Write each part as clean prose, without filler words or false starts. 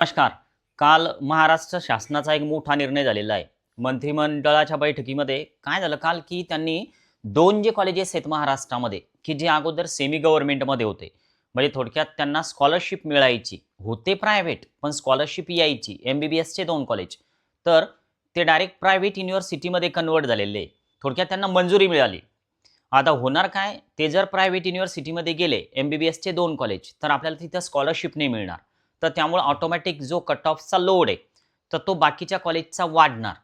नमस्कार. काल महाराष्ट्र शासनाचा एक मोठा निर्णय झालेला आहे. मंत्रिमंडळाच्या बैठकीमध्ये काय झालं काल, की त्यांनी 2 जे कॉलेजेस आहेत महाराष्ट्रामध्ये, की जे अगोदर सेमी गव्हर्नमेंटमध्ये होते. म्हणजे थोडक्यात त्यांना स्कॉलरशिप मिळायची. होते प्रायव्हेट, पण स्कॉलरशिप यायची. एम-बी-बी-एसचे 2 कॉलेज. तर ते डायरेक्ट प्रायव्हेट युनिव्हर्सिटीमध्ये कन्व्हर्ट झालेले. थोडक्यात त्यांना मंजुरी मिळाली. आता होणार काय? ते जर प्रायव्हेट युनिव्हर्सिटीमध्ये गेले, एम-बी-बी-एसचे 2 कॉलेज, तर आपल्याला तिथं स्कॉलरशिप नाही मिळणार. तर त्यामुळे ऑटोमॅटिक जो कट ऑफचा लोड आहे, तर तो बाकीच्या कॉलेजचा वाढणार.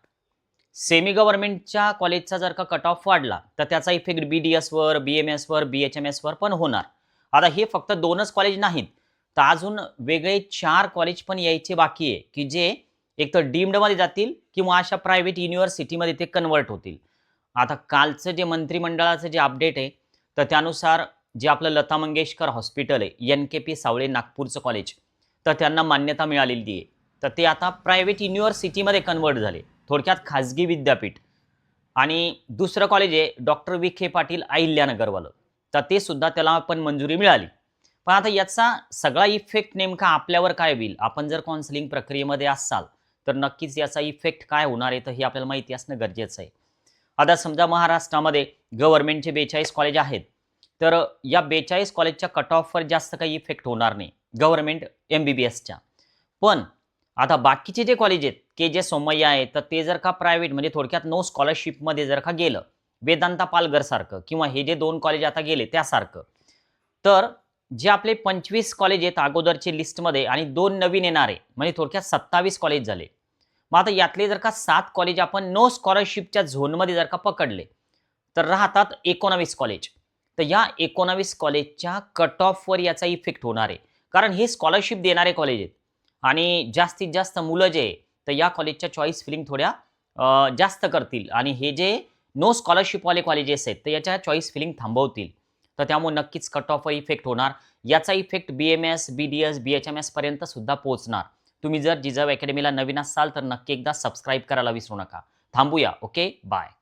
सेमी गव्हर्नमेंटच्या कॉलेजचा जर का कट ऑफ वाढला, तर त्याचा इफेक्ट बी-डी-एसवर, बी-एम-एसवर, बी-एच-एम-एसवर पण होणार. आता हे फक्त 2च कॉलेज नाहीत, तर अजून वेगळे 4 कॉलेज पण यायचे बाकी आहे, की जे एकतर डीम्डमध्ये जातील किंवा अशा प्रायव्हेट युनिव्हर्सिटीमध्ये ते कन्व्हर्ट होतील. आता कालचं जे मंत्रिमंडळाचं जे अपडेट आहे, तर त्यानुसार जे आपलं लता मंगेशकर हॉस्पिटल आहे, एन-के-पी सावळे नागपूरचं कॉलेज, तर त्यांना मान्यता मिळालेली आहे. तर ते आता प्रायव्हेट युनिव्हर्सिटीमध्ये कन्व्हर्ट झाले. थोडक्यात खाजगी विद्यापीठ. आणि दुसरं कॉलेज आहे डॉक्टर विखे पाटील अहिल्यानगरवालं. तर ते सुद्धा त्याला पण मंजुरी मिळाली. पण आता याचा सगळा इफेक्ट नेमका आपल्यावर काय होईल? आपण जर काउन्सिलिंग प्रक्रियेमध्ये असाल, तर नक्कीच याचा इफेक्ट काय होणार आहे, तर हे आपल्याला माहिती असणं गरजेचं आहे. आता समजा महाराष्ट्रामध्ये गव्हर्नमेंटचे 42 कॉलेज आहेत. तर या 42 कॉलेजच्या कट ऑफवर जास्त काही इफेक्ट होणार नाही, गव्हर्नमेंट एम-बी-बी-एसच्या. पण आता बाकीचे जे कॉलेज आहेत, के जे सोमय्या आहे, तर ते जर का प्रायव्हेट म्हणजे थोडक्यात नो स्कॉलरशिपमध्ये जर का गेलं, वेदांता पालघरसारखं किंवा हे जे 2 कॉलेज आता गेले त्यासारखं, तर जे आपले 25 कॉलेज आहेत अगोदरचे लिस्टमध्ये आणि 2 नवीन येणारे, म्हणजे थोडक्यात 27 कॉलेज झाले. मग आता यातले जर का 7 कॉलेज आपण नो स्कॉलरशिपच्या झोनमध्ये जर का पकडले, तर राहतात 19 कॉलेज. तर या 19 कॉलेजच्या कट ऑफवर याचा इफेक्ट होणार आहे. कारण हे स्कॉलरशिप देणारे कॉलेज आहेत आणि जास्तीत जास्त मुलं जे आहे, तर या कॉलेजच्या चॉईस फिलिंग थोड्या जास्त करतील आणि हे जे नो स्कॉलरशिपवाले कॉलेजेस आहेत, तर याच्या चॉईस फिलिंग थांबवतील. तर त्यामुळे नक्कीच कट ऑफवर इफेक्ट होणार. याचा इफेक्ट बी-एम-एस, बी-डी-एस, बी-एच-एम-एस पर्यंत सुद्धा पोहोचणार. तुम्ही जर जिजाऊ अकॅडमीला नवीन असाल तर नक्की एकदा सबस्क्राईब करायला विसरू नका. थांबूया. ओके. बाय.